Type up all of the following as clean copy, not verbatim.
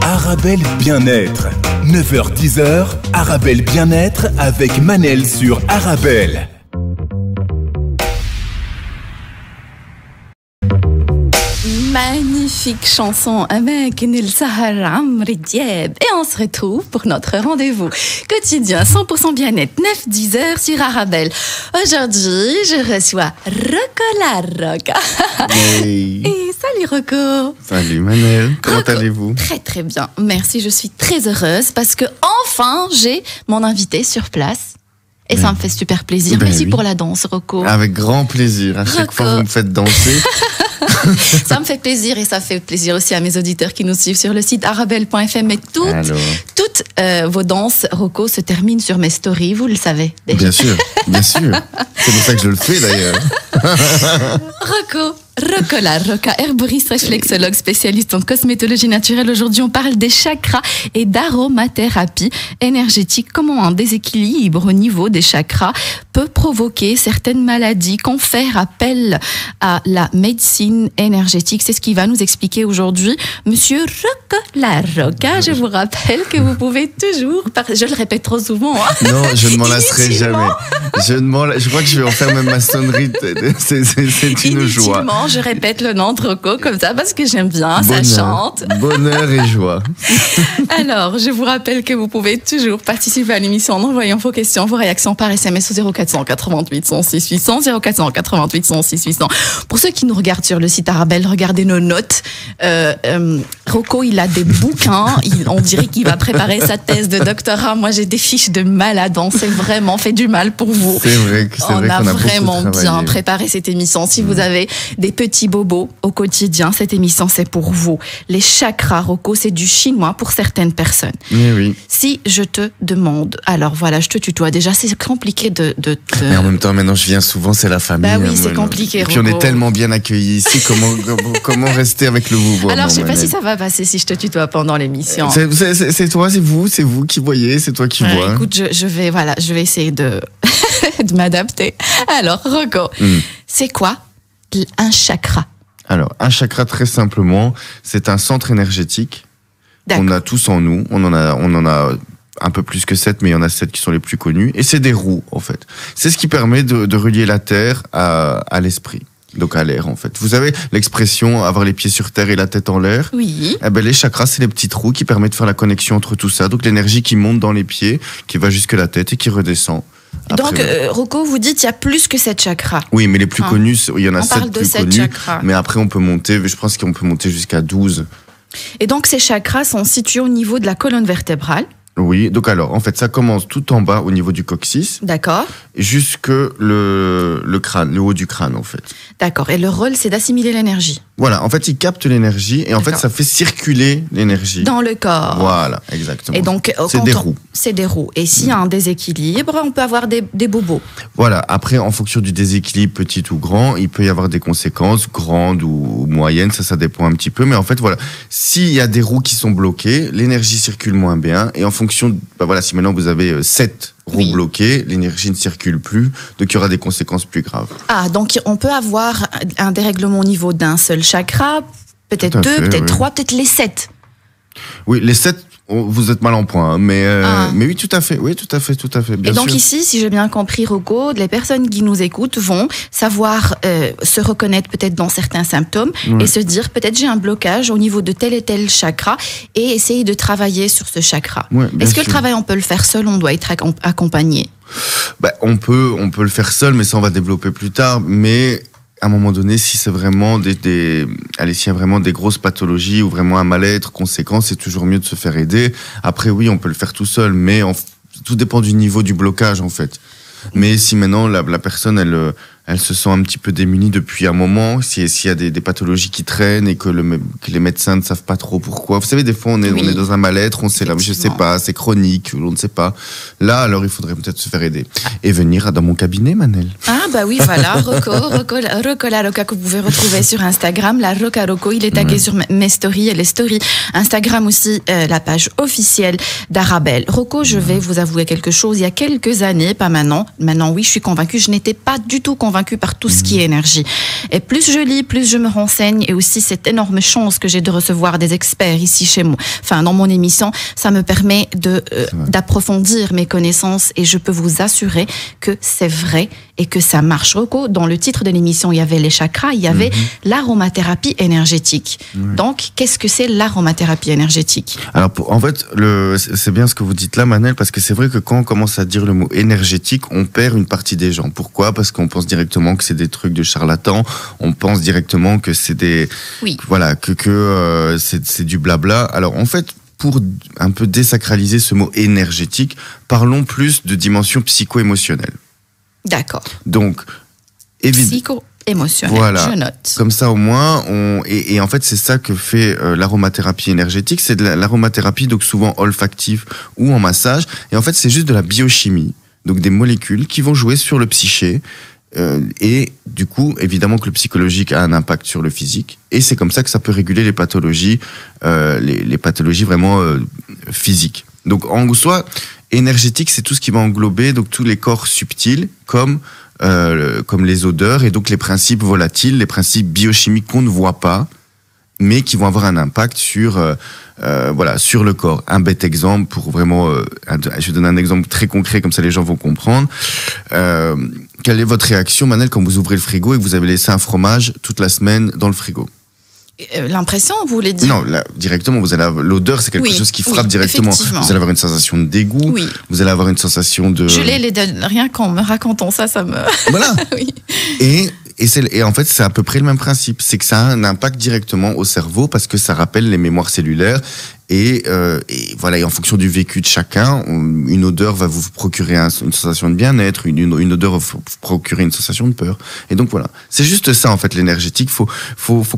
Arabelle Bien-être. 9h-10h, Arabelle Bien-être avec Manel sur Arabelle. Magnifique chanson avec Nil Sahar Amri Diab. Et on se retrouve pour notre rendez-vous quotidien 100% bien-être 9-10 heures sur Arabelle. Aujourd'hui, je reçois Rocco La Rocca. Hey. Et salut Rocco. Salut Manel, comment allez-vous? Très très bien, merci, je suis très heureuse parce que enfin j'ai mon invité sur place. Et ça me fait super plaisir. Merci pour la danse, Rocco. Avec grand plaisir. À chaque fois, vous me faites danser. Ça me fait plaisir et ça fait plaisir aussi à mes auditeurs qui nous suivent sur le site arabelle.fm. Et toutes vos danses, Rocco, se terminent sur mes stories, vous le savez. Bien sûr, bien sûr. C'est pour ça que je le fais d'ailleurs. Rocco La Rocca, herboriste, réflexologue, spécialiste en cosmétologie naturelle. Aujourd'hui, on parle des chakras et d'aromathérapie énergétique. Comment un déséquilibre au niveau des chakras peut provoquer certaines maladies, qu'on fait appel à la médecine énergétique. C'est ce qu'il va nous expliquer aujourd'hui Monsieur Rocco La Rocca. Je vous rappelle que vous pouvez toujours, je le répète trop souvent. Hein. Non, je ne m'en lasserai jamais. Je crois que je vais en faire même ma sonnerie. C'est une joie. Je répète le nom de Rocco comme ça parce que j'aime bien, bonheur, ça chante. Bonheur et joie. Alors, je vous rappelle que vous pouvez toujours participer à l'émission en envoyant vos questions, vos réactions par SMS au 0488 106 800, 0488 106 800. Pour ceux qui nous regardent sur le site Arabelle, regardez nos notes. Rocco, il a des bouquins. On dirait qu'il va préparer sa thèse de doctorat. Moi, j'ai des fiches de malade. On s'est vraiment fait du mal pour vous. C'est vrai qu'on a vraiment bien préparé cette émission. Si vous avez des petits bobos au quotidien, cette émission, c'est pour vous. Les chakras, Rocco, c'est du chinois pour certaines personnes. Oui. Si je te demande, alors voilà, je te tutoie. Déjà, c'est compliqué de Mais en même temps, maintenant, je viens souvent, c'est la famille. Bah oui, c'est compliqué, Rocco. Et puis on est tellement bien accueillis ici, comment rester avec le vous? Alors, je sais pas si ça va passer si je te tutoie pendant l'émission. C'est toi, c'est vous qui voyez, c'est toi qui vois. Écoute, je vais essayer de m'adapter. Alors, Rocco, c'est quoi un chakra? Alors, un chakra, très simplement, c'est un centre énergétique qu'on a tous en nous. On en a un peu plus que 7, mais il y en a 7 qui sont les plus connus. Et c'est des roues, en fait. C'est ce qui permet de relier la Terre à l'esprit. Donc à l'air, en fait. Vous avez l'expression avoir les pieds sur terre et la tête en l'air? Oui. Eh ben, les chakras, c'est les petites roues qui permettent de faire la connexion entre tout ça. Donc l'énergie qui monte dans les pieds, qui va jusque la tête et qui redescend. Après, donc, Rocco, vous dites qu'il y a plus que 7 chakras. Oui, mais les plus connus, il y en a 7 plus connus. Chakras. Mais après, on peut monter, je pense qu'on peut monter jusqu'à 12. Et donc, ces chakras sont situés au niveau de la colonne vertébrale. Oui, donc alors, en fait, ça commence tout en bas au niveau du coccyx. D'accord. Jusque le crâne, le haut du crâne, en fait. D'accord. Et le rôle, c'est d'assimiler l'énergie. Voilà, en fait, il capte l'énergie et en fait, ça fait circuler l'énergie. Dans le corps. Voilà, exactement. Et donc, c'est des roues. C'est des roues. Et s'il y a un déséquilibre, on peut avoir des bobos. Voilà, après, en fonction du déséquilibre, petit ou grand, il peut y avoir des conséquences, grandes ou moyennes, ça dépend un petit peu. Mais en fait, voilà, s'il y a des roues qui sont bloquées, l'énergie circule moins bien. Et en fonction, voilà, si maintenant vous avez 7 roues bloquées, l'énergie ne circule plus, donc il y aura des conséquences plus graves. Ah, donc on peut avoir un dérèglement au niveau d'un seul chakra, peut-être 2, peut-être 3, peut-être les 7. Oui, les 7, vous êtes mal en point, hein, mais oui, tout à fait, bien Et donc sûr. ici, si j'ai bien compris, Rocco, les personnes qui nous écoutent vont savoir se reconnaître peut-être dans certains symptômes et se dire peut-être j'ai un blocage au niveau de tel et tel chakra et essayer de travailler sur ce chakra. Est-ce que le travail, on peut le faire seul, on doit être accompagné? On peut le faire seul, mais ça on va développer plus tard, mais à un moment donné, si c'est vraiment s'il y a vraiment des grosses pathologies ou vraiment un mal-être conséquent, c'est toujours mieux de se faire aider. Après, oui, on peut le faire tout seul, mais tout dépend du niveau du blocage, en fait. Mais si maintenant la personne, elle se sent un petit peu démunie depuis un moment, s'il y a des pathologies qui traînent et que les médecins ne savent pas trop pourquoi. Vous savez, des fois, on est dans un mal-être, on sait là, je sais pas, c'est chronique, on ne sait pas. Là, alors, il faudrait peut-être se faire aider. Et venir dans mon cabinet, Manel. Ah, bah oui, voilà, Rocco La Rocca, que vous pouvez retrouver sur Instagram, la Rocca Rocco, il est tagué sur mes stories et les stories Instagram aussi, la page officielle d'Arabelle. Rocco, je vais vous avouer quelque chose, il y a quelques années, pas maintenant, oui, je suis convaincue, je n'étais pas du tout convaincue convaincue par tout ce qui est énergie. Et plus je lis, plus je me renseigne, et aussi cette énorme chance que j'ai de recevoir des experts ici chez moi, enfin dans mon émission, ça me permet d'approfondir mes connaissances, et je peux vous assurer que c'est vrai et que ça marche. Rocco, dans le titre de l'émission, il y avait les chakras, il y avait l'aromathérapie énergétique. Donc, qu'est-ce que c'est l'aromathérapie énergétique? Alors, en fait, c'est bien ce que vous dites là, Manel, parce que c'est vrai que quand on commence à dire le mot énergétique, on perd une partie des gens. Pourquoi? Parce qu'on pense directement que c'est des trucs de charlatans, on pense directement que c'est des... Oui. Voilà, que c'est du blabla. Alors, en fait, pour un peu désacraliser ce mot énergétique, parlons plus de dimension psycho-émotionnelle. D'accord. Donc, psycho-émotionnel, voilà. Je note. Comme ça, au moins, et en fait, c'est ça que fait l'aromathérapie énergétique. C'est de l'aromathérapie, donc souvent olfactive ou en massage. Et en fait, c'est juste de la biochimie, donc des molécules qui vont jouer sur le psyché. Et du coup, évidemment que le psychologique a un impact sur le physique. Et c'est comme ça que ça peut réguler les pathologies, les pathologies vraiment physiques. Donc, en soi, énergétique, c'est tout ce qui va englober donc tous les corps subtils, comme les odeurs, et donc les principes volatiles, les principes biochimiques qu'on ne voit pas, mais qui vont avoir un impact sur le corps. Un bête exemple pour vraiment, je donne un exemple très concret, comme ça les gens vont comprendre. Quelle est votre réaction, Manel, quand vous ouvrez le frigo et que vous avez laissé un fromage toute la semaine dans le frigo? L'impression, vous voulez dire? Non, là, directement, vous allez avoir, l'odeur, c'est quelque chose qui frappe directement. Vous allez avoir une sensation de dégoût. Oui. Vous allez avoir une sensation de... Je l'ai, rien qu'en me racontant ça me... Voilà. Oui. Et en fait, c'est à peu près le même principe. C'est que ça a un impact directement au cerveau parce que ça rappelle les mémoires cellulaires. Et voilà, et en fonction du vécu de chacun, une odeur va vous procurer une sensation de bien-être, une odeur va vous procurer une sensation de peur. Et donc voilà, c'est juste ça en fait l'énergétique. Faut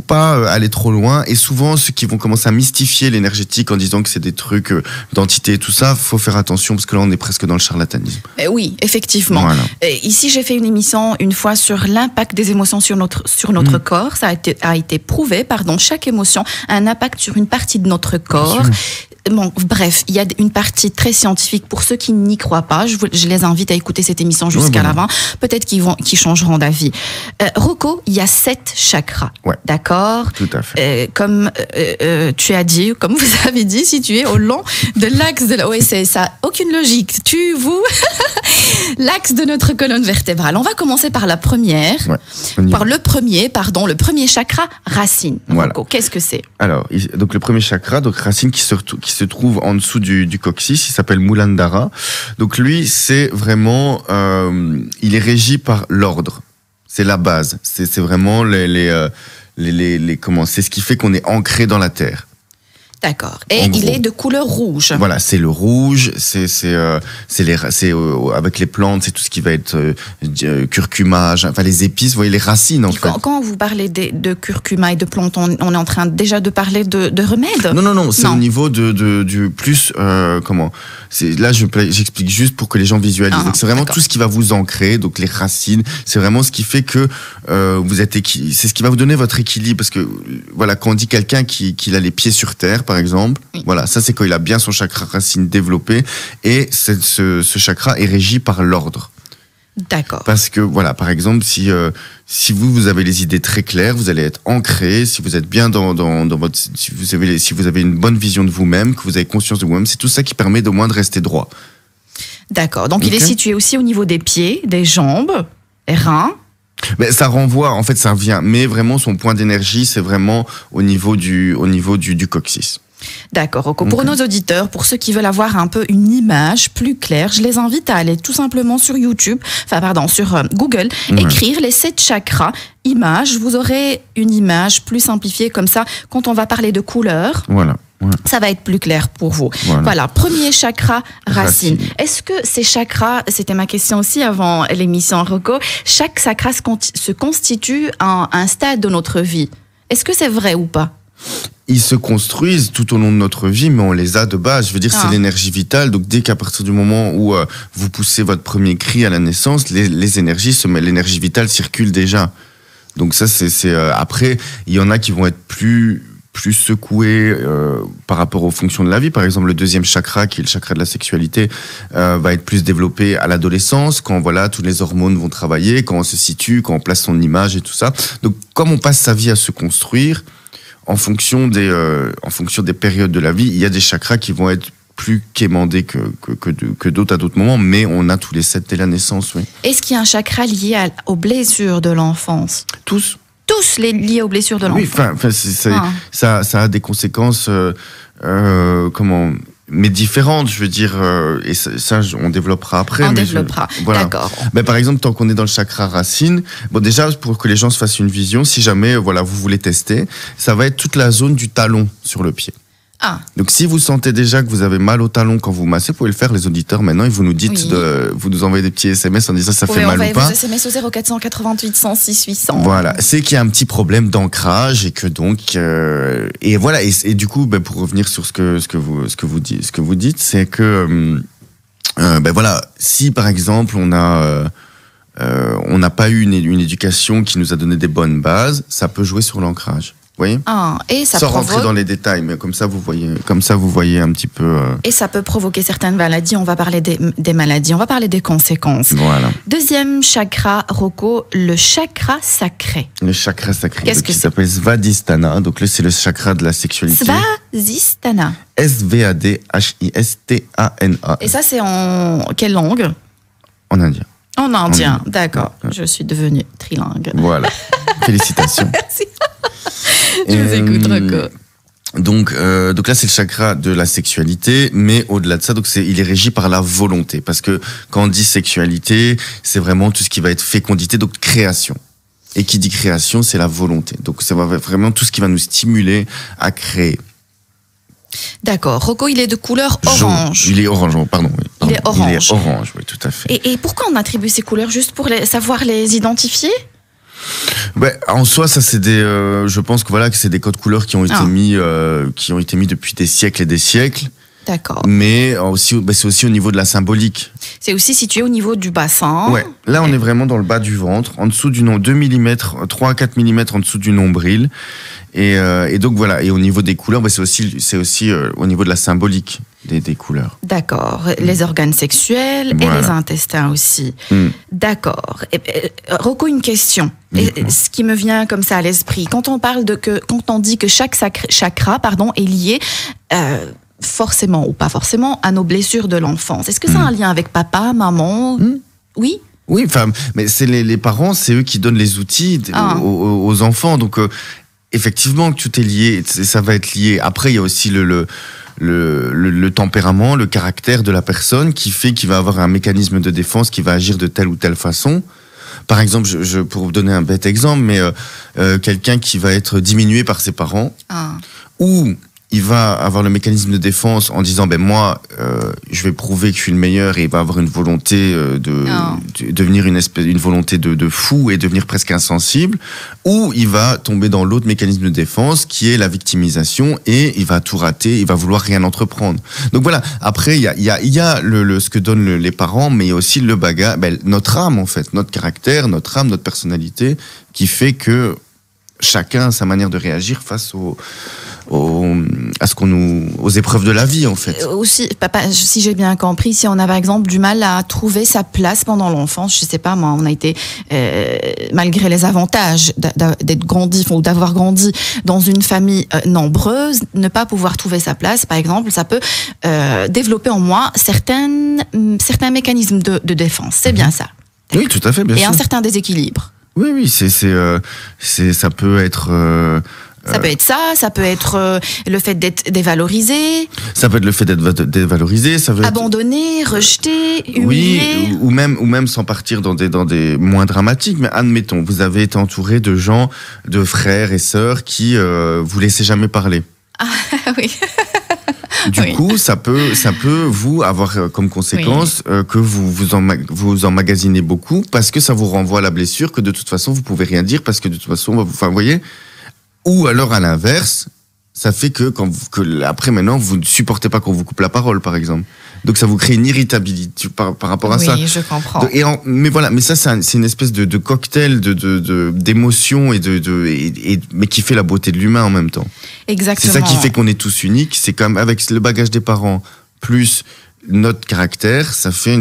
pas aller trop loin. Et souvent, ceux qui vont commencer à mystifier l'énergétique en disant que c'est des trucs d'entités et tout ça, faut faire attention parce que là on est presque dans le charlatanisme. Oui, effectivement. Voilà. Ici, j'ai fait une émission une fois sur l'impact des émotions sur notre corps. Ça a été prouvé, chaque émotion a un impact sur une partie de notre corps. Bon, bref, il y a une partie très scientifique pour ceux qui n'y croient pas. Je les invite à écouter cette émission jusqu'à la fin. Peut-être qu'ils changeront d'avis. Rocco, il y a 7 chakras. Ouais. D'accord. Tout à fait. Comme tu as dit, comme vous avez dit, situé au long de l'axe de la... Oui, c'est ça. Aucune logique. L'axe de notre colonne vertébrale. On va commencer par la première. Ouais. Le premier chakra, racine. Voilà. Rocco, qu'est-ce que c'est? Alors, donc le premier chakra, donc racine qui se trouve en dessous du coccyx, il s'appelle Muladhara. Donc lui, c'est vraiment, il est régi par l'ordre. C'est la base. C'est vraiment c'est ce qui fait qu'on est ancré dans la terre. D'accord. Et il est de couleur rouge. Voilà, c'est le rouge, avec les plantes, c'est tout ce qui va être curcuma, enfin les épices, vous voyez les racines en fait. Quand vous parlez de curcuma et de plantes, on est en train déjà de parler de remèdes? Non, c'est au niveau du plus là j'explique juste pour que les gens visualisent. Donc c'est vraiment tout ce qui va vous ancrer, donc les racines, c'est vraiment ce qui fait que c'est ce qui va vous donner votre équilibre, parce que voilà, quand on dit quelqu'un qui a les pieds sur terre par exemple, voilà, ça c'est quand il a bien son chakra racine développé, et ce chakra est régi par l'ordre. D'accord. Parce que voilà, par exemple, si vous avez les idées très claires, vous allez être ancré. Si vous êtes bien dans votre, si vous avez une bonne vision de vous-même, que vous avez conscience de vous-même, c'est tout ça qui permet au moins de rester droit. D'accord. Donc il est situé aussi au niveau des pieds, des jambes, des reins. Mais ça renvoie, en fait, ça revient. Mais vraiment, son point d'énergie, c'est vraiment au niveau du coccyx. D'accord. Pour nos auditeurs, pour ceux qui veulent avoir un peu une image plus claire, je les invite à aller tout simplement sur sur Google, écrire les 7 chakras, images. Vous aurez une image plus simplifiée comme ça. Quand on va parler de couleurs, ça va être plus clair pour vous. Voilà. Premier chakra, racine. Est-ce que ces chakras, c'était ma question aussi avant l'émission Rocco, chaque chakra se constitue à un stade de notre vie? Est-ce que c'est vrai ou pas? Ils se construisent tout au long de notre vie, mais on les a de base. Je veux dire, c'est l'énergie vitale. Donc, dès qu'à partir du moment où vous poussez votre premier cri à la naissance, l'énergie vitale circule déjà. Donc ça, c'est après, il y en a qui vont être plus plus secoué par rapport aux fonctions de la vie. Par exemple, le deuxième chakra, qui est le chakra de la sexualité, va être plus développé à l'adolescence, quand voilà, tous les hormones vont travailler, quand on se situe, quand on place son image et tout ça. Donc, comme on passe sa vie à se construire, en fonction des périodes de la vie, il y a des chakras qui vont être plus quémandés que d'autres à d'autres moments, mais on a tous les 7 dès la naissance, oui. Est-ce qu'il y a un chakra lié aux blessures de l'enfance? Tous Liés aux blessures de l'enfance. Oui, ça a des conséquences, mais différentes, je veux dire, et ça on développera après. Voilà. D'accord. Mais par exemple, tant qu'on est dans le chakra racine, bon, déjà, pour que les gens se fassent une vision, si jamais, voilà, vous voulez tester, ça va être toute la zone du talon sur le pied. Ah. Donc, si vous sentez déjà que vous avez mal au talon quand vous massez, vous pouvez le faire, les auditeurs, maintenant, et vous nous dites, vous nous envoyez des petits SMS en disant ça fait mal ou pas. Vous SMS au 0488 106 800. Voilà, c'est qu'il y a un petit problème d'ancrage et que donc, et voilà, et du coup, pour revenir sur ce que vous dites, c'est que, voilà, si par exemple on n'a pas eu une éducation qui nous a donné des bonnes bases, ça peut jouer sur l'ancrage. Vous voyez ? Et ça Sans rentrer dans les détails, mais comme ça vous voyez un petit peu. Et ça peut provoquer certaines maladies. On va parler des maladies, on va parler des conséquences. Voilà. Deuxième chakra, Rocco, le chakra sacré. Le chakra sacré. Qu'est-ce que c'est ? Il s'appelle Svadhisthana. Donc là, c'est le chakra de la sexualité. Svadhisthana. Svadhisthana. Et ça, c'est en quelle langue ? En indien. En indien, d'accord. Ouais. Je suis devenue trilingue. Voilà. Félicitations. Merci. Je vous écoute, Rocco. Donc là, c'est le chakra de la sexualité, mais au-delà de ça, il est régi par la volonté. Parce que quand on dit sexualité, c'est vraiment tout ce qui va être fécondité, donc création. Et qui dit création, c'est la volonté. Donc c'est vraiment tout ce qui va nous stimuler à créer. D'accord. Rocco, il est de couleur orange. Il est orange, pardon. Oui, il est orange. Il est orange, oui, tout à fait. Et pourquoi on attribue ces couleurs juste pour savoir les identifier ? En soi, ça c'est je pense que voilà que c'est des codes couleurs qui ont été mis depuis des siècles et des siècles. D'accord. Mais c'est aussi au niveau de la symbolique. C'est aussi situé au niveau du bassin. Ouais. Là, on est vraiment dans le bas du ventre, en dessous du 2 mm, 3 à 4 mm en dessous du nombril. Et donc voilà. Et au niveau des couleurs, c'est aussi au niveau de la symbolique des couleurs. D'accord. Les organes sexuels et les intestins aussi. D'accord. Rocco, une question. Ce qui me vient comme ça à l'esprit. Quand on dit que chaque chakra, est lié, forcément ou pas forcément, à nos blessures de l'enfance. Est-ce que ça a un lien avec papa, maman ? Oui. Oui, mais c'est les parents, c'est eux qui donnent les outils aux enfants. Donc effectivement, que tout est lié, ça va être lié. Après, il y a aussi le tempérament, le caractère de la personne qui fait qu'il va avoir un mécanisme de défense qui va agir de telle ou telle façon. Par exemple, pour vous donner un bête exemple, mais quelqu'un qui va être diminué par ses parents, ou il va avoir le mécanisme de défense en disant moi je vais prouver que je suis le meilleur, et il va avoir une volonté de devenir une volonté de fou et devenir presque insensible, ou il va tomber dans l'autre mécanisme de défense qui est la victimisation, et il va tout rater, il va vouloir rien entreprendre. Donc voilà, après il y a ce que donnent les parents, mais il y a aussi le bagage, notre âme en fait, notre caractère, notre âme, notre personnalité, qui fait que chacun a sa manière de réagir face aux épreuves de la vie, en fait. Aussi, papa, si j'ai bien compris, si on a par exemple du mal à trouver sa place pendant l'enfance, je sais pas moi, on a été malgré les avantages d'être grandi ou d'avoir grandi dans une famille nombreuse, ne pas pouvoir trouver sa place, par exemple, ça peut développer en moi certains mécanismes de défense. C'est bien ça. Oui, tout à fait, bien sûr. Et un certain déséquilibre. Oui, ça peut être. Ça peut être ça peut être le fait d'être dévalorisé. Ça peut être le fait d'être dévalorisé, ça veut abandonné, rejeté, humilié. Oui, ou même sans partir dans des moins dramatiques, mais admettons, vous avez été entouré de gens, de frères et sœurs qui vous laissaient jamais parler. Ah oui. Du coup, ça peut vous avoir comme conséquence que vous emmagasinez beaucoup, parce que ça vous renvoie à la blessure, que de toute façon vous pouvez rien dire parce que de toute façon, vous voyez. Ou alors à l'inverse, ça fait que après maintenant vous ne supportez pas qu'on vous coupe la parole, par exemple. Donc ça vous crée une irritabilité par rapport à ça. Oui, je comprends. Mais ça c'est une espèce de cocktail d'émotions mais qui fait la beauté de l'humain en même temps. Exactement. C'est ça qui fait qu'on est tous uniques. C'est comme avec le bagage des parents plus notre caractère, ça fait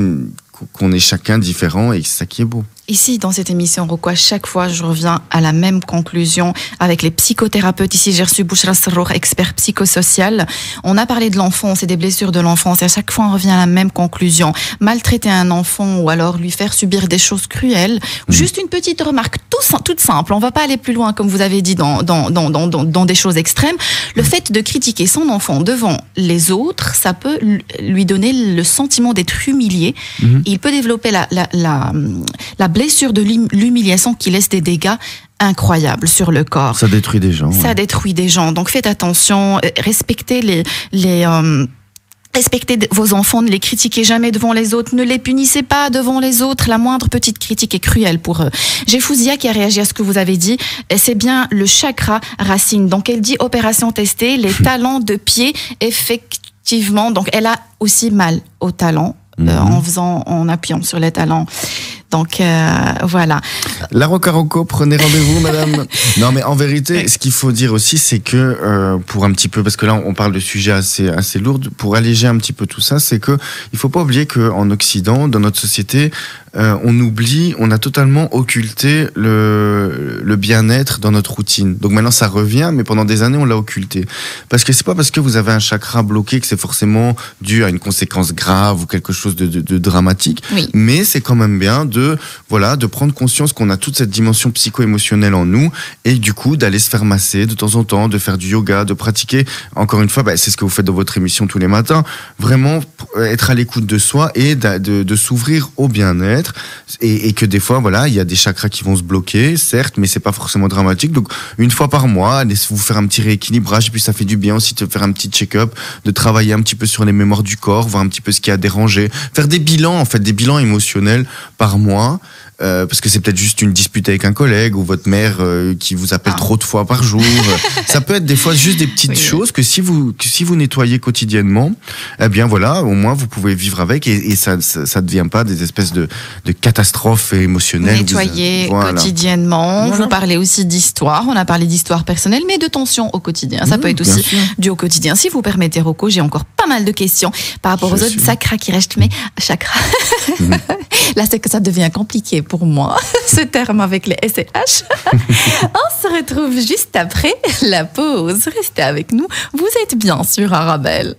qu'on est chacun différent et c'est ça qui est beau. Ici, dans cette émission, Roko, à chaque fois, je reviens à la même conclusion avec les psychothérapeutes. Ici, j'ai reçu Bouchra Serrour, expert psychosocial. On a parlé de l'enfance et des blessures de l'enfance. Et à chaque fois, on revient à la même conclusion. Maltraiter un enfant ou alors lui faire subir des choses cruelles. Juste une petite remarque toute simple. On va pas aller plus loin, comme vous avez dit, dans des choses extrêmes. Le fait de critiquer son enfant devant les autres, ça peut lui donner le sentiment d'être humilié. Il peut développer la blessure de l'humiliation qui laisse des dégâts incroyables sur le corps. Ça détruit des gens. Ça détruit des gens. Donc faites attention, respectez respectez vos enfants, ne les critiquez jamais devant les autres, ne les punissez pas devant les autres. La moindre petite critique est cruelle pour eux. J'ai Fouzia qui a réagi à ce que vous avez dit. C'est bien le chakra racine. Donc elle dit opération testée, les talons de pied, effectivement. Donc elle a aussi mal aux talons. En appuyant sur les talons. Donc voilà. La Roca-Rocco, prenez rendez-vous, madame. Non, mais en vérité, ce qu'il faut dire aussi, c'est que pour un petit peu, parce que là, on parle de sujets assez lourds, pour alléger un petit peu tout ça, c'est que il faut pas oublier qu'en Occident, dans notre société, on a totalement occulté le bien-être dans notre routine. Donc maintenant, ça revient, mais pendant des années, on l'a occulté. Parce que c'est pas parce que vous avez un chakra bloqué que c'est forcément dû à une conséquence grave ou quelque chose de dramatique. Oui. Mais c'est quand même bien de prendre conscience qu'on a toute cette dimension psycho-émotionnelle en nous et du coup d'aller se faire masser de temps en temps, de faire du yoga, de pratiquer. Encore une fois, c'est ce que vous faites dans votre émission tous les matins. Vraiment être à l'écoute de soi et de s'ouvrir au bien-être et que des fois, il y a des chakras qui vont se bloquer, certes, mais c'est pas forcément dramatique. Donc, une fois par mois, allez vous faire un petit rééquilibrage et puis ça fait du bien aussi de faire un petit check-up, de travailler un petit peu sur les mémoires du corps, voir un petit peu ce qui a dérangé, faire des bilans, en fait, des bilans émotionnels par mois. Parce que c'est peut-être juste une dispute avec un collègue ou votre mère qui vous appelle trop de fois par jour. Ça peut être des fois juste des petites choses que si vous nettoyez quotidiennement, eh bien voilà, au moins vous pouvez vivre avec et ça devient pas des espèces de catastrophes émotionnelles. Nettoyer quotidiennement. Vous parlez aussi d'histoire. On a parlé d'histoire personnelle, mais de tension au quotidien. Ça peut être aussi dû au quotidien. Si vous permettez, Rocco, j'ai encore pas mal de questions par rapport aux autres chakras qui restent. Mais chakras, là c'est que ça devient compliqué pour moi, ce terme avec les SCH. On se retrouve juste après la pause. Restez avec nous. Vous êtes bien sur Arabelle.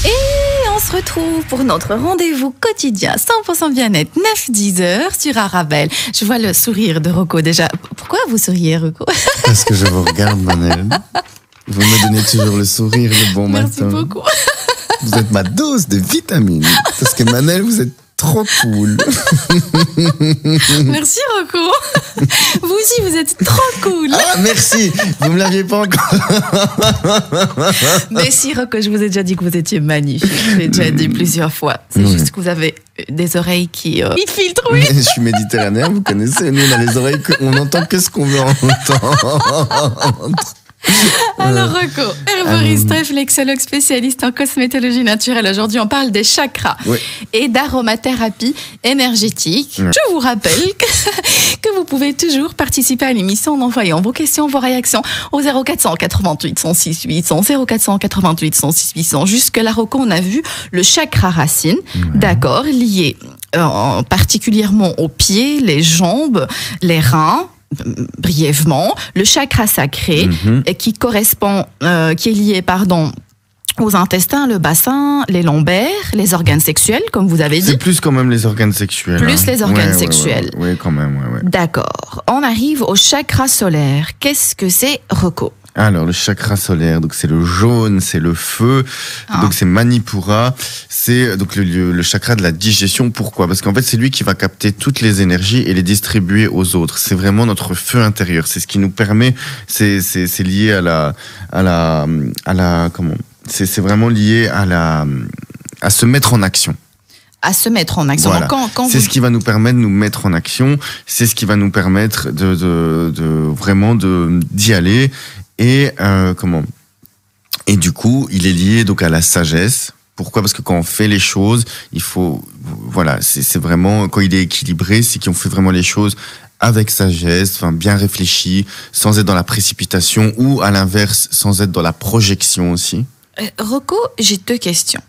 Et on se retrouve pour notre rendez-vous quotidien 100% bien-être 9-10 heures sur Arabelle. Je vois le sourire de Rocco déjà. Pourquoi vous souriez, Rocco? Parce que je vous regarde, Manel. Vous me donnez toujours le sourire le bon matin. Merci beaucoup. Vous êtes ma dose de vitamines. Parce que Manel, vous êtes trop cool. Merci Rocco. Vous aussi, vous êtes trop cool. Ah, merci. Vous me l'aviez pas encore. Mais si Rocco, je vous ai déjà dit que vous étiez magnifique. Je l'ai déjà dit plusieurs fois. C'est juste que vous avez des oreilles qui filtrent, oui. Je suis méditerranéen, vous connaissez. Nous, on a les oreilles, on n'entend que ce qu'on veut entendre. Alors Rocco, herboriste, réflexologue spécialiste en cosmétologie naturelle. Aujourd'hui, on parle des chakras et d'aromathérapie énergétique. Je vous rappelle que vous pouvez toujours participer à l'émission en envoyant vos questions, vos réactions au 0488 106 800, 0488 106 800. Jusque-là, Rocco, on a vu le chakra racine, d'accord, lié particulièrement aux pieds, les jambes, les reins. Brièvement, le chakra sacré qui correspond, qui est lié, aux intestins, le bassin, les lombaires, les organes sexuels, comme vous avez dit. C'est plus quand même les organes sexuels. Plus les organes sexuels. Oui, quand même, D'accord. On arrive au chakra solaire. Qu'est-ce que c'est, Rocco? Alors, le chakra solaire, donc c'est le jaune, c'est le feu, donc c'est Manipura, c'est donc le chakra de la digestion. Pourquoi? Parce qu'en fait, c'est lui qui va capter toutes les énergies et les distribuer aux autres. C'est vraiment notre feu intérieur. C'est ce qui nous permet, c'est lié c'est vraiment lié à se mettre en action. À se mettre en action. Voilà. C'est ce qui va nous permettre de nous mettre en action. C'est ce qui va nous permettre de vraiment d'y aller. Et Et du coup, il est lié donc à la sagesse. Pourquoi ? Parce que quand on fait les choses, il faut, voilà, c'est vraiment, quand il est équilibré, c'est qu'on fait vraiment les choses avec sagesse, enfin bien réfléchi, sans être dans la précipitation, ou à l'inverse, sans être dans la projection aussi. Rocco, j'ai 2 questions.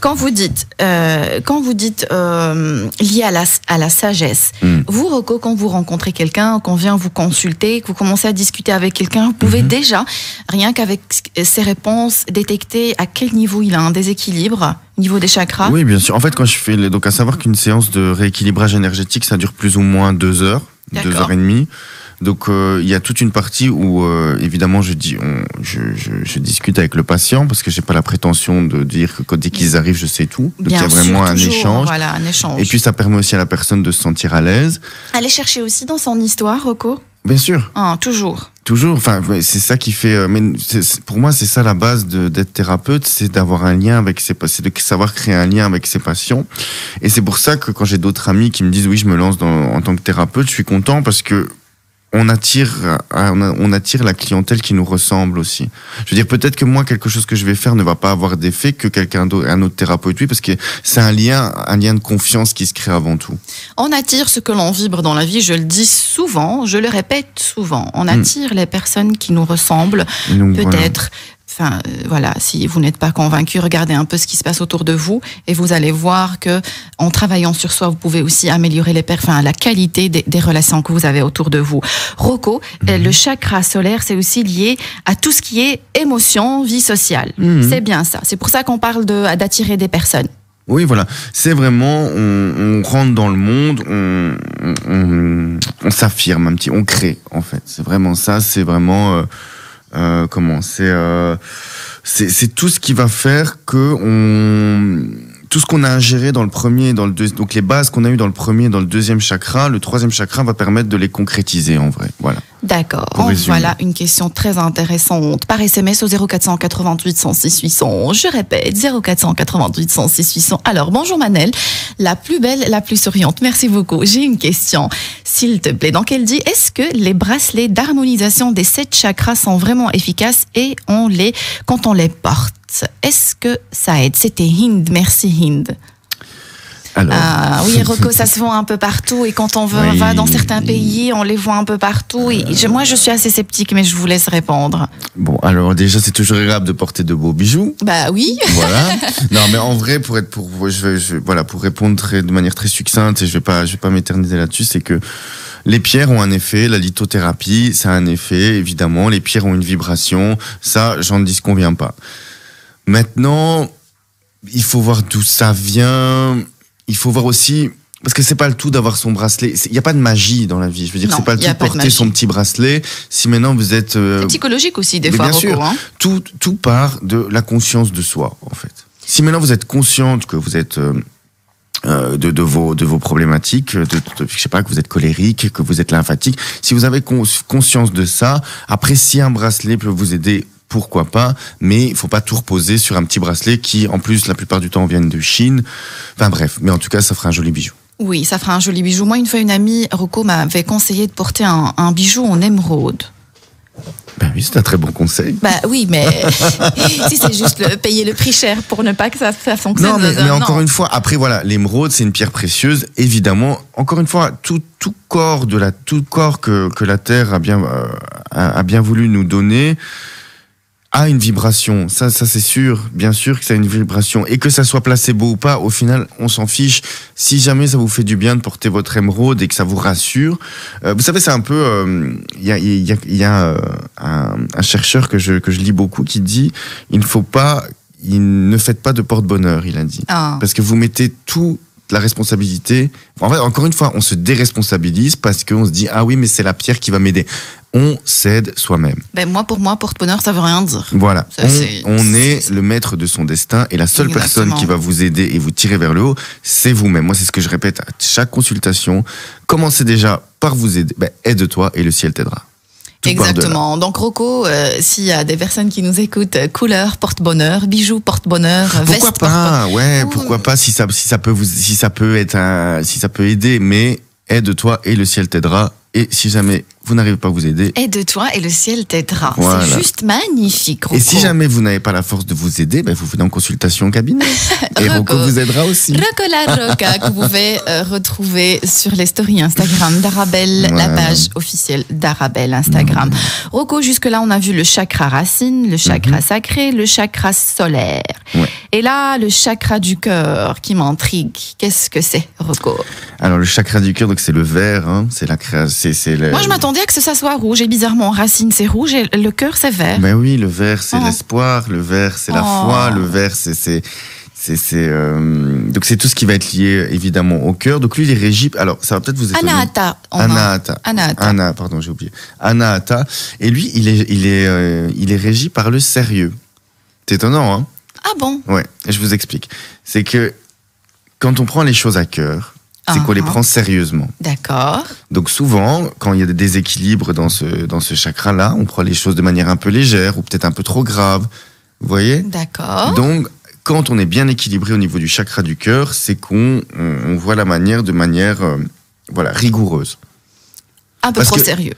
Quand vous dites lié à la sagesse, vous, Rocco, quand vous rencontrez quelqu'un, qu'on vient vous consulter, que vous commencez à discuter avec quelqu'un, vous pouvez déjà, rien qu'avec ses réponses, détecter à quel niveau il a un déséquilibre, au niveau des chakras. Oui, bien sûr. En fait, quand je fais, donc à savoir qu'une séance de rééquilibrage énergétique, ça dure plus ou moins 2 heures, 2 heures et demie. Donc il y a toute une partie où évidemment je discute avec le patient parce que j'ai pas la prétention de dire que dès qu'ils arrivent je sais tout. Donc il y a vraiment un échange. Voilà, un échange. Et puis ça permet aussi à la personne de se sentir à l'aise. Aller chercher aussi dans son histoire, Rocco. Bien sûr. Toujours. Enfin, c'est ça qui fait. Mais pour moi, c'est ça la base d'être thérapeute, c'est d'avoir un lien avec c'est de savoir créer un lien avec ses patients. Et c'est pour ça que quand j'ai d'autres amis qui me disent oui, je me lance en tant que thérapeute, je suis content parce que on attire la clientèle qui nous ressemble aussi. Je veux dire, peut-être que moi, quelque chose que je vais faire ne va pas avoir d'effet que un autre thérapeute, oui, parce que c'est un lien de confiance qui se crée avant tout. On attire ce que l'on vibre dans la vie, je le dis souvent, je le répète souvent. On attire les personnes qui nous ressemblent, donc, peut-être. Enfin, voilà, si vous n'êtes pas convaincu, regardez un peu ce qui se passe autour de vous et vous allez voir que en travaillant sur soi, vous pouvez aussi améliorer la qualité des relations que vous avez autour de vous. Rocco, le chakra solaire, c'est aussi lié à tout ce qui est émotion, vie sociale. C'est bien ça. C'est pour ça qu'on parle d'attirer des personnes. Oui, voilà. C'est vraiment, on rentre dans le monde, on s'affirme un petit, on crée, en fait. C'est vraiment ça, c'est vraiment... c'est tout ce qui va faire que tout ce qu'on a ingéré dans le premier et dans le deuxième, donc les bases qu'on a eues dans le premier et dans le deuxième chakra, le troisième chakra va permettre de les concrétiser en vrai. Voilà. D'accord. Voilà une question très intéressante. Par SMS au 0488 106 800. Je répète, 0488 106 800. Alors, bonjour Manel, la plus belle, la plus souriante. Merci beaucoup. J'ai une question, s'il te plaît. Donc, elle dit, est-ce que les bracelets d'harmonisation des 7 chakras sont vraiment efficaces et quand on les porte? Est-ce que ça aide? C'était Hind. Merci Hind. Alors. Oui, Rocco, ça se vend un peu partout et quand on va dans certains pays, on les voit un peu partout. Et moi, je suis assez sceptique, mais je vous laisse répondre. Bon, alors déjà, c'est toujours agréable de porter de beaux bijoux. Bah oui. Voilà. Non, mais en vrai, pour répondre de manière très succincte, et je vais pas m'éterniser là-dessus, c'est que les pierres ont un effet, la lithothérapie, ça a un effet, évidemment. Les pierres ont une vibration, ça, j'en disconviens pas. Maintenant, il faut voir d'où ça vient. Il faut voir aussi, parce que c'est pas le tout d'avoir son bracelet. Il n'y a pas de magie dans la vie. Je veux dire, c'est pas le tout de porter son petit bracelet. Si maintenant vous êtes... C'est psychologique aussi, des fois, bien sûr, hein. Tout part de la conscience de soi, en fait. Si maintenant vous êtes consciente que vous êtes... de vos problématiques, je sais pas, que vous êtes colérique, que vous êtes lymphatique. Si vous avez conscience de ça, après, si un bracelet peut vous aider, pourquoi pas, mais il faut pas tout reposer sur un petit bracelet qui, en plus, la plupart du temps, viennent de Chine. Enfin bref, mais en tout cas, ça fera un joli bijou. Oui, ça fera un joli bijou. Moi, une fois, une amie, Rocco, m'avait conseillé de porter un bijou en émeraude. Ben oui, c'est un très bon conseil. Bah oui, mais si c'est juste payer le prix cher pour ne pas que ça fonctionne. Non, mais encore une fois, après voilà, l'émeraude, c'est une pierre précieuse, évidemment. Encore une fois, tout corps que la Terre a bien voulu nous donner a une vibration. Ça c'est sûr, bien sûr que ça a une vibration. Et que ça soit placebo ou pas, au final, on s'en fiche. Si jamais ça vous fait du bien de porter votre émeraude et que ça vous rassure, vous savez, c'est un peu... Il y a un chercheur que je lis beaucoup qui dit ne faites pas de porte-bonheur, il a dit. Parce que vous mettez toute la responsabilité... En fait, encore une fois, on se déresponsabilise parce qu'on se dit, ah oui, mais c'est la pierre qui va m'aider. On s'aide soi-même. Pour moi, porte-bonheur, ça veut rien dire. Voilà. On est le maître de son destin et la seule personne qui va vous aider et vous tirer vers le haut, c'est vous-même. Moi, c'est ce que je répète à chaque consultation. Commencez déjà par vous aider. Aide-toi et le ciel t'aidera. Exactement. Donc, Rocco, s'il y a des personnes qui nous écoutent, couleur porte-bonheur, bijoux porte-bonheur, pourquoi veste pas, ouais, pourquoi pas si ça peut aider, mais aide-toi et le ciel t'aidera. Et si jamais vous n'arrivez pas à vous aider. Aide-toi et le ciel t'aidera. Voilà. C'est juste magnifique, Rocco. Et si jamais vous n'avez pas la force de vous aider, vous venez en consultation au cabinet. Et Rocco vous aidera aussi. Rocco la Roca, que vous pouvez retrouver sur les stories Instagram d'Arabelle, la page officielle d'Arabelle Instagram. Rocco, jusque-là, on a vu le chakra racine, le chakra sacré, le chakra solaire. Ouais. Et là, le chakra du cœur qui m'intrigue. Qu'est-ce que c'est, Rocco? Alors, le chakra du cœur, donc c'est le vert, hein, c'est la création. Moi, je m'attendais à que ça soit rouge. Et bizarrement, racine, c'est rouge et le cœur, c'est vert. Ben oui, le vert, c'est l'espoir, le vert, c'est la foi, le vert, donc c'est tout ce qui va être lié évidemment au cœur. Donc lui, il est régi. Alors, ça va peut-être vous étonner. Pardon, j'ai oublié. Anahata. Et lui, il est régi par le sérieux. C'est étonnant, hein? Ah bon? Ouais, je vous explique. C'est que quand on prend les choses à cœur, c'est qu'on les prend sérieusement. D'accord. Donc souvent, quand il y a des déséquilibres dans ce chakra-là, on prend les choses de manière un peu légère ou peut-être un peu trop grave. Vous voyez? D'accord. Donc, quand on est bien équilibré au niveau du chakra du cœur, c'est qu'on voit la manière de manière rigoureuse. Un peu trop sérieux.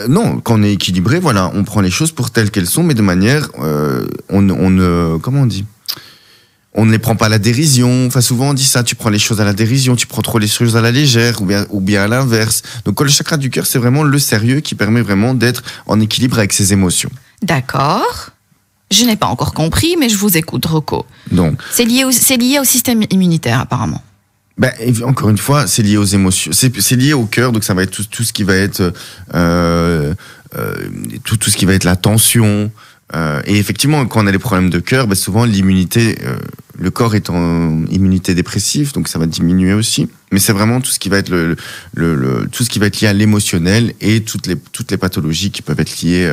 Non, quand on est équilibré, voilà, on prend les choses pour telles qu'elles sont, mais de manière, comment on dit? On ne les prend pas à la dérision. Enfin, souvent on dit ça, tu prends les choses à la dérision, tu prends trop les choses à la légère, ou bien à l'inverse. Donc, le chakra du cœur, c'est vraiment le sérieux qui permet vraiment d'être en équilibre avec ses émotions. D'accord. Je n'ai pas encore compris, mais je vous écoute, Rocco. Donc, c'est lié au système immunitaire, apparemment. Encore une fois, c'est lié aux émotions. C'est lié au cœur, donc ça va être tout ce qui va être tout ce qui va être la tension. Et effectivement, quand on a des problèmes de cœur, souvent l'immunité, le corps est en immunité dépressive, donc ça va diminuer aussi. Mais c'est vraiment tout ce qui va être tout ce qui va être lié à l'émotionnel et toutes les pathologies qui peuvent être liées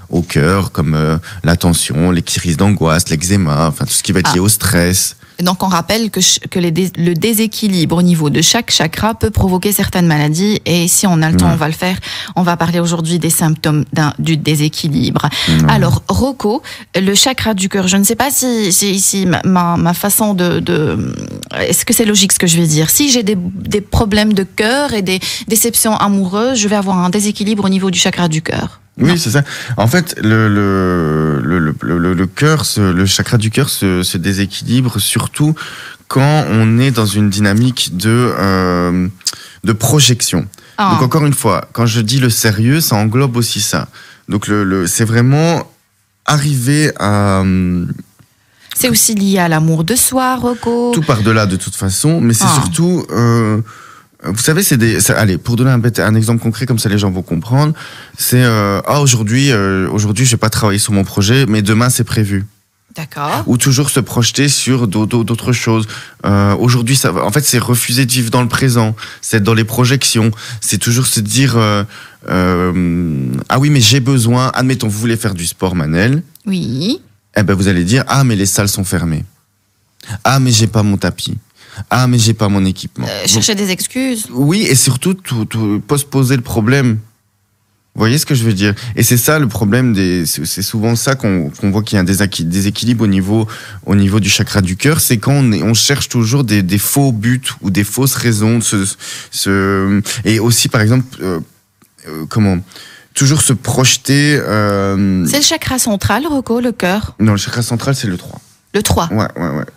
au cœur, comme la tension, les crises d'angoisse, l'eczéma, enfin tout ce qui va être lié au stress. Donc on rappelle que le déséquilibre au niveau de chaque chakra peut provoquer certaines maladies, et si on a le temps, on va le faire. On va parler aujourd'hui des symptômes du déséquilibre. Alors Rocco, le chakra du cœur, je ne sais pas si ma façon est-ce que c'est logique ce que je vais dire? Si j'ai des problèmes de cœur et des déceptions amoureuses, je vais avoir un déséquilibre au niveau du chakra du cœur. Oui, c'est ça. En fait, le cœur, le chakra du cœur se déséquilibre surtout quand on est dans une dynamique de projection. Donc encore une fois, quand je dis le sérieux, ça englobe aussi ça. Donc c'est vraiment arriver à... C'est aussi lié à l'amour de soi, Rocco. Tout par-delà de toute façon, mais c'est surtout... vous savez, allez, pour donner un exemple concret, comme ça les gens vont comprendre, c'est aujourd'hui je vais pas travailler sur mon projet, mais demain c'est prévu. D'accord. Ou toujours se projeter sur d'autres choses. Aujourd'hui, ça va. En fait, c'est refuser de vivre dans le présent. C'est être dans les projections. C'est toujours se dire ah oui, mais j'ai besoin. Admettons, vous voulez faire du sport, Manel. Oui. Eh ben, vous allez dire ah, mais les salles sont fermées. Ah, mais j'ai pas mon tapis. Ah, mais j'ai pas mon équipement. Chercher des excuses. Oui, et surtout, poser le problème. Vous voyez ce que je veux dire? Et c'est ça le problème, c'est souvent ça qu'on voit qu'il y a un déséquilibre au niveau du chakra du cœur, c'est quand on cherche toujours des faux buts ou des fausses raisons. Et aussi, par exemple, toujours se projeter... C'est le chakra central, Rocco, le cœur? Non, le chakra central, c'est le 3. Le 3? Ouais.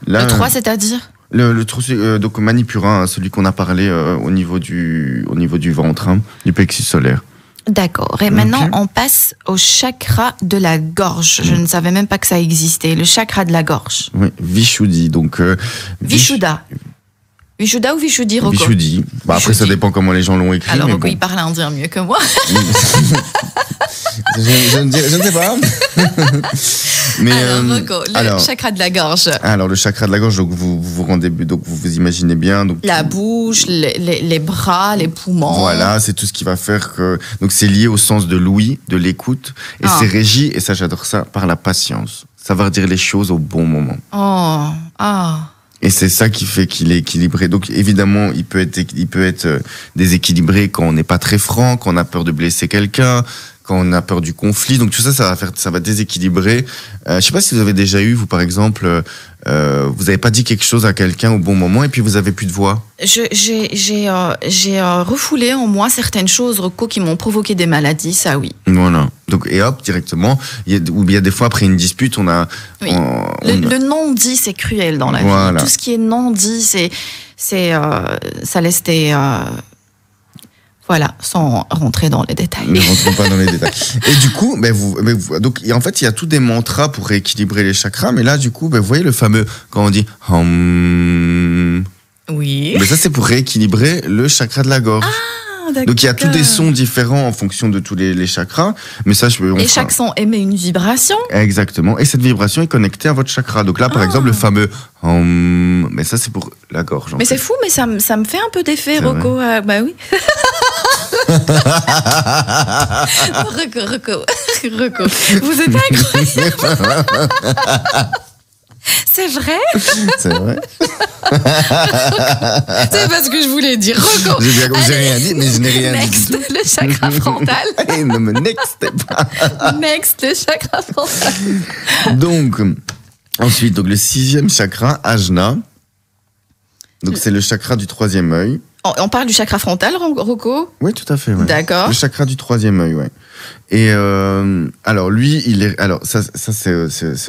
Là, le 3, c'est-à-dire? Le trou, donc Manipura, celui qu'on a parlé au niveau du ventre, hein, du plexus solaire. D'accord. Et maintenant, on passe au chakra de la gorge. Je ne savais même pas que ça existait. Le chakra de la gorge. Oui, Vishuddhi. Donc, Vishuddha. Vishuddha ou Vishuddhi, Rocco? Vishuddhi. Après, ça dépend comment les gens l'ont écrit. Alors, Rocco, il parle indien mieux que moi. je ne sais pas. Mais, alors, Rocco, le chakra de la gorge. Alors, le chakra de la gorge, donc vous vous imaginez bien. Donc, la bouche, les bras, les poumons. Voilà, c'est tout ce qui va faire que... Donc, c'est lié au sens de l'ouïe, de l'écoute. Et c'est régi, et ça, j'adore ça, par la patience. Savoir dire les choses au bon moment. Et c'est ça qui fait qu'il est équilibré. Donc, évidemment, il peut être déséquilibré quand on n'est pas très franc, quand on a peur de blesser quelqu'un, quand on a peur du conflit. Donc tout ça, ça va déséquilibrer. Je sais pas si vous avez déjà eu, vous par exemple, vous avez pas dit quelque chose à quelqu'un au bon moment et puis vous avez plus de voix. J'ai refoulé en moi certaines choses, Rocco, qui m'ont provoqué des maladies, ça oui. Voilà. Donc, et hop, directement. Ou bien des fois, après une dispute, on a... Oui. Le non-dit, c'est cruel dans la vie. Tout ce qui est non-dit, ça laisse des... Voilà, sans rentrer dans les détails. Ne rentrons pas dans les détails. Et du coup, donc, en fait, il y a tous des mantras pour rééquilibrer les chakras. Mais là, du coup, vous voyez le fameux, quand on dit oui. Mais ça, c'est pour rééquilibrer le chakra de la gorge. Ah, d'accord. Donc, il y a tous des sons différents en fonction de tous les chakras. Mais ça, et chaque son émet une vibration. Exactement. Et cette vibration est connectée à votre chakra. Donc là, par exemple, le fameux mais ça, c'est pour la gorge. Mais c'est fou, mais ça me fait un peu d'effet, Rocco. Bah oui. Rocco, vous êtes incroyable. C'est vrai? C'est vrai. C'est pas ce que je voulais dire, Rocco. J'ai rien dit, mais je n'ai rien dit. Next, le chakra frontal. Ne me nextez pas. Next, le chakra frontal. Donc, ensuite, le 6e chakra, Ajna. Donc, c'est le chakra du 3e œil. On parle du chakra frontal, Rocco? Oui, tout à fait. Ouais. D'accord. Le chakra du 3e œil, ouais. Et alors lui, ça c'est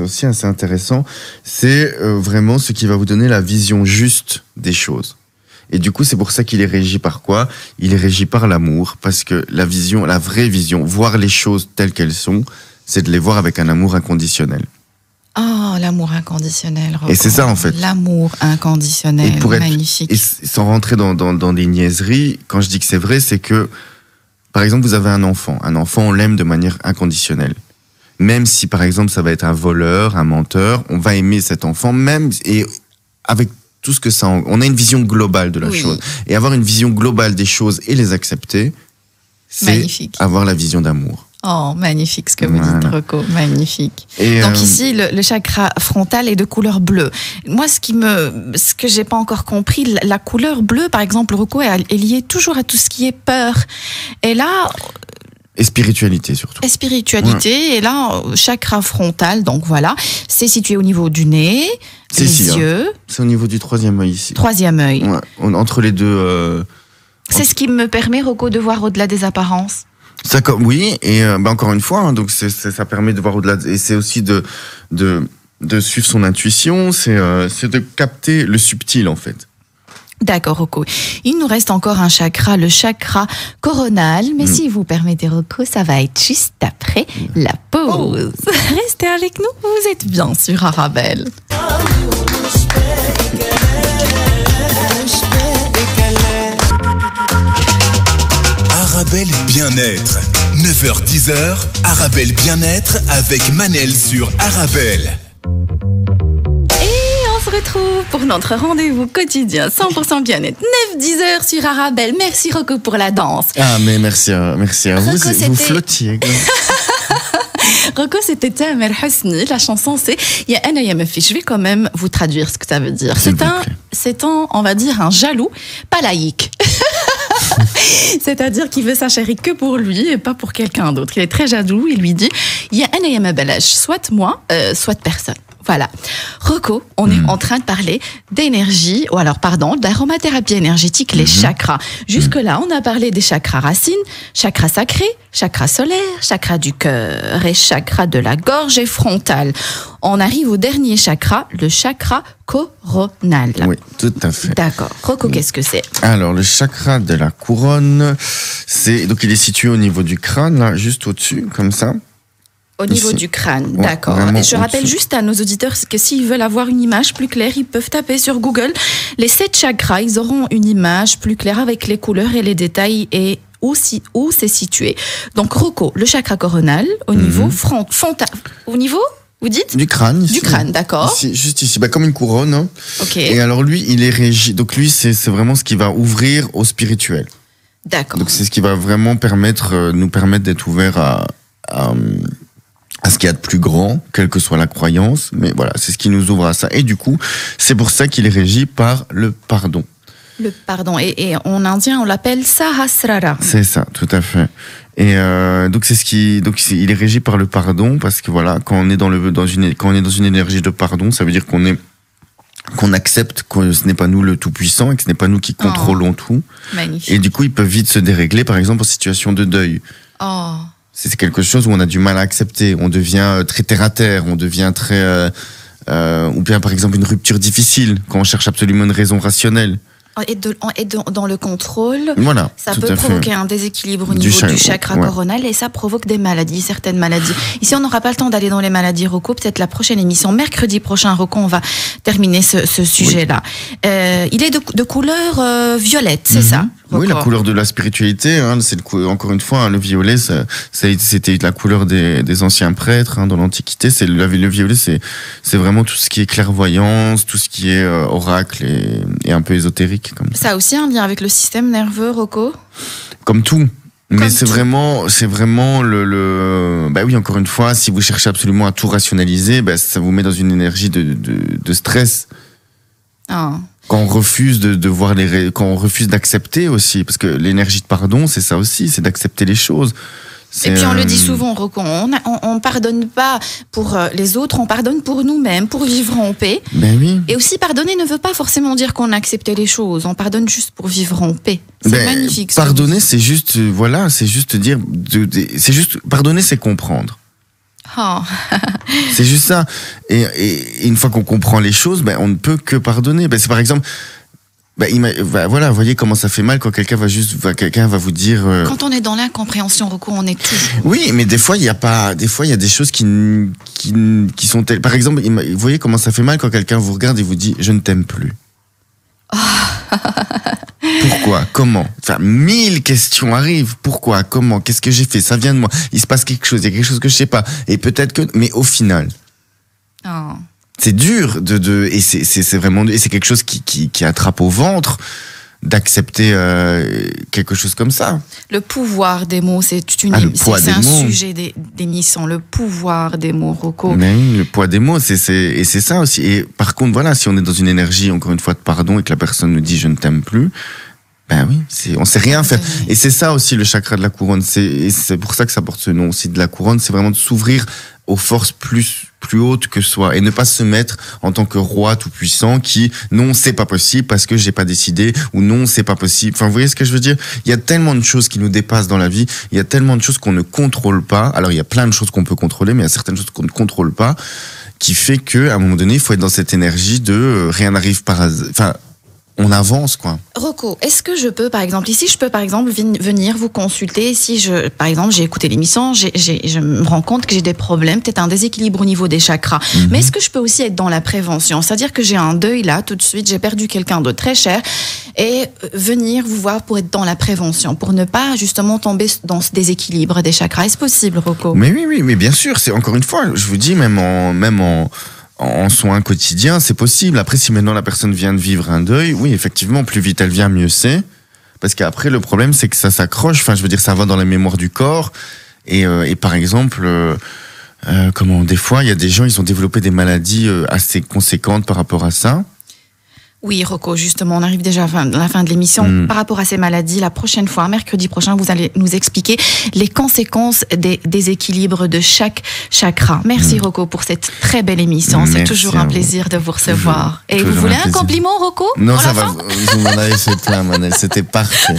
aussi assez intéressant. C'est vraiment ce qui va vous donner la vision juste des choses. Et du coup, c'est pour ça qu'il est régi par quoi? Il est régi par l'amour, parce que la vraie vision, voir les choses telles qu'elles sont, c'est de les voir avec un amour inconditionnel. Oh, l'amour inconditionnel. Rocco. Et c'est ça en fait. L'amour inconditionnel, magnifique. Et sans rentrer dans des niaiseries, quand je dis que c'est vrai, c'est que, par exemple, vous avez un enfant, on l'aime de manière inconditionnelle. Même si, par exemple, ça va être un voleur, un menteur, on va aimer cet enfant, même, et avec tout ce que ça... On a une vision globale de la chose. Et avoir une vision globale des choses et les accepter, c'est magnifique. Avoir la vision d'amour. Oh, magnifique ce que vous dites, Rocco, magnifique. Et donc ici, le chakra frontal est de couleur bleue. Moi, ce que j'ai pas encore compris, la couleur bleue, par exemple, Rocco, est liée toujours à tout ce qui est peur. Et là... Et spiritualité surtout. Et spiritualité, et là, chakra frontal, donc voilà, c'est situé au niveau du nez, les yeux. C'est au niveau du 3e œil ici. 3e œil. Ouais, entre les deux... C'est ce qui me permet, Rocco, de voir au-delà des apparences. Oui, et encore une fois, donc ça permet de voir au-delà, et c'est aussi de suivre son intuition, c'est de capter le subtil en fait. D'accord, Rocco. Il nous reste encore un chakra, le chakra coronal, mais si vous permettez, Rocco, ça va être juste après la pause. Restez avec nous, vous êtes bien sur Arabelle. Arabelle Bien-être. 9h-10h, Arabelle Bien-être avec Manel sur Arabelle. Et on se retrouve pour notre rendez-vous quotidien 100% bien-être. 9-10h sur Arabelle. Merci Rocco pour la danse. Ah mais merci à vous, vous flottiez. Rocco, c'était Tamer Hosni. La chanson, c'est Ya Ana Ya Mafi. Je vais quand même vous traduire ce que ça veut dire. C'est un, on va dire, un jaloux, pas laïque. C'est-à-dire qu'il veut sa chérie que pour lui et pas pour quelqu'un d'autre. Il est très jaloux. Il lui dit Ya Ana Ya Mabalash. Soit moi, soit personne. Voilà. Rocco, on est en train de parler d'énergie, d'aromathérapie énergétique, les chakras. Jusque-là, on a parlé des chakras racines, chakras sacrés, chakras solaires, chakras du cœur et chakras de la gorge et frontale. On arrive au dernier chakra, le chakra coronal. Oui, tout à fait. D'accord. Rocco, qu'est-ce que c'est? Alors, le chakra de la couronne, donc il est situé au niveau du crâne, là, juste au-dessus, comme ça. Au niveau du crâne, d'accord. Et je rappelle juste à nos auditeurs que s'ils veulent avoir une image plus claire, ils peuvent taper sur Google les 7 chakras. Ils auront une image plus claire avec les couleurs et les détails et où c'est situé. Donc, Rocco, le chakra coronal, au niveau frontal. Au niveau, vous dites? Du crâne. Du crâne, d'accord. Juste ici, comme une couronne. Hein. Ok. Et alors, lui, il est régi. Donc, lui, c'est vraiment ce qui va ouvrir au spirituel. D'accord. Donc, c'est ce qui va vraiment nous permettre d'être ouverts à ce qu'il y a de plus grand, quelle que soit la croyance, mais voilà, c'est ce qui nous ouvre à ça. Et du coup, c'est pour ça qu'il est régi par le pardon. Le pardon. Et en indien, on l'appelle Sahasrara. C'est ça, tout à fait. Et donc il est régi par le pardon, parce que voilà, quand on est dans une énergie de pardon, ça veut dire qu'on accepte que ce n'est pas nous le tout-puissant et que ce n'est pas nous qui contrôlons tout. Magnifique. Et du coup, il peut vite se dérégler, par exemple en situation de deuil. Oh. C'est quelque chose où on a du mal à accepter. On devient très terre à terre, on devient très... ou bien par exemple une rupture difficile, quand on cherche absolument une raison rationnelle. Et dans le contrôle, voilà, ça peut provoquer un déséquilibre au niveau du chakra coronal et ça provoque des maladies, certaines maladies. Ici, on n'aura pas le temps d'aller dans les maladies, Rocco. Peut-être la prochaine émission, mercredi prochain, Rocco, on va terminer ce sujet-là. Il est de couleur violette, c'est ça, Rocco? Oui, la couleur de la spiritualité. Hein, encore une fois, hein, le violet, c'était la couleur des anciens prêtres hein, dans l'Antiquité. Le violet, c'est vraiment tout ce qui est clairvoyance, tout ce qui est oracle et un peu ésotérique. Ça a aussi un lien avec le système nerveux, Rocco? Comme tout. Mais c'est vraiment bah oui, encore une fois, si vous cherchez absolument à tout rationaliser, bah, ça vous met dans une énergie de stress. Oh. Quand on refuse quand on refuse d'accepter aussi, parce que l'énergie de pardon, c'est ça aussi, c'est d'accepter les choses. Et puis on le dit souvent, Rocco, on pardonne pas pour les autres, on pardonne pour nous-mêmes, pour vivre en paix. Ben oui. Et aussi pardonner ne veut pas forcément dire qu'on a accepté les choses, on pardonne juste pour vivre en paix. C'est magnifique. Pardonner, c'est juste, c'est juste dire, pardonner, c'est comprendre. Oh. C'est juste ça. Et une fois qu'on comprend les choses, on ne peut que pardonner. C'est par exemple... voilà, vous voyez comment ça fait mal quand quelqu'un va vous dire. Quand on est dans l'incompréhension, Rocco, on est toujours. Oui, mais des fois il y a des choses qui sont telles. Par exemple, vous voyez comment ça fait mal quand quelqu'un vous regarde et vous dit je ne t'aime plus. Pourquoi? Comment? Enfin, 1000 questions arrivent. Pourquoi? Comment? Qu'est-ce que j'ai fait? Ça vient de moi. Il se passe quelque chose. Il y a quelque chose que je sais pas. Et peut-être que, mais au final. Oh. C'est dur et c'est vraiment, et c'est quelque chose qui attrape au ventre d'accepter quelque chose comme ça. Le pouvoir des mots, c'est un sujet d'émission. Le pouvoir des mots, Rocco. Mais oui, le poids des mots, c'est ça aussi. Et par contre, voilà, si on est dans une énergie, encore une fois, de pardon et que la personne nous dit je ne t'aime plus, ben oui, on sait rien faire. Et c'est ça aussi le chakra de la couronne. Et c'est pour ça que ça porte ce nom aussi de la couronne. C'est vraiment de s'ouvrir aux forces plus hautes que soi et ne pas se mettre en tant que roi tout puissant qui non c'est pas possible parce que j'ai pas décidé ou non c'est pas possible. Enfin vous voyez ce que je veux dire? Il y a tellement de choses qui nous dépassent dans la vie. Il y a tellement de choses qu'on ne contrôle pas. Alors il y a plein de choses qu'on peut contrôler, mais il y a certaines choses qu'on ne contrôle pas, qui fait que à un moment donné il faut être dans cette énergie de rien n'arrive par hasard. Enfin on avance, quoi. Rocco, est-ce que je peux, par exemple, venir vous consulter si par exemple, j'ai écouté l'émission, je me rends compte que j'ai des problèmes, peut-être un déséquilibre au niveau des chakras. Mm-hmm. Mais est-ce que je peux aussi être dans la prévention? C'est-à-dire que j'ai un deuil là, tout de suite, j'ai perdu quelqu'un de très cher et venir vous voir pour être dans la prévention, pour ne pas justement tomber dans ce déséquilibre des chakras. Est-ce possible, Rocco? Mais oui, mais bien sûr, c'est encore une fois, je vous dis, même en soins quotidiens, c'est possible. Après, si maintenant la personne vient de vivre un deuil, oui, effectivement, plus vite elle vient, mieux c'est. Parce qu'après, le problème, c'est que ça s'accroche. Enfin, je veux dire, ça va dans la mémoire du corps. Et par exemple, des fois, il y a des gens, ils ont développé des maladies assez conséquentes par rapport à ça. Oui, Rocco, justement, on arrive déjà à la fin de l'émission. Par rapport à ces maladies, la prochaine fois, mercredi prochain, vous allez nous expliquer les conséquences des déséquilibres de chaque chakra. Merci, Rocco, pour cette très belle émission. C'est toujours un plaisir de vous recevoir. Et vous voulez un compliment, Rocco? Non, ça va. Vous m'en avez fait plein, Manel. C'était parfait.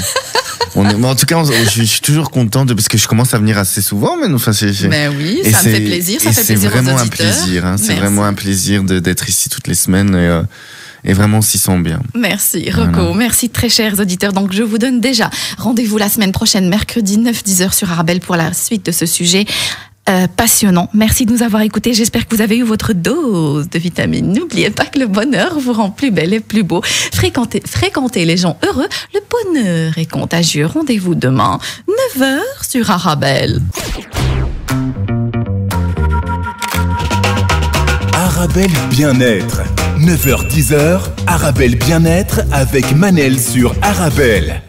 En tout cas, je suis toujours contente parce que je commence à venir assez souvent. Mais oui, ça me fait plaisir. Ça fait plaisir aux auditeurs. C'est vraiment un plaisir. Hein, c'est vraiment un plaisir d'être ici toutes les semaines. Et vraiment, on s'y sent bien. Merci, Rocco. Voilà. Merci, très chers auditeurs. Donc, je vous donne déjà rendez-vous la semaine prochaine, mercredi 9-10h sur Arabelle pour la suite de ce sujet passionnant. Merci de nous avoir écoutés. J'espère que vous avez eu votre dose de vitamines. N'oubliez pas que le bonheur vous rend plus belle et plus beau. Fréquentez les gens heureux. Le bonheur est contagieux. Rendez-vous demain, 9h sur Arabelle. Arabelle Bien-être. 9h-10h, Arabelle Bien-être avec Manel sur Arabelle.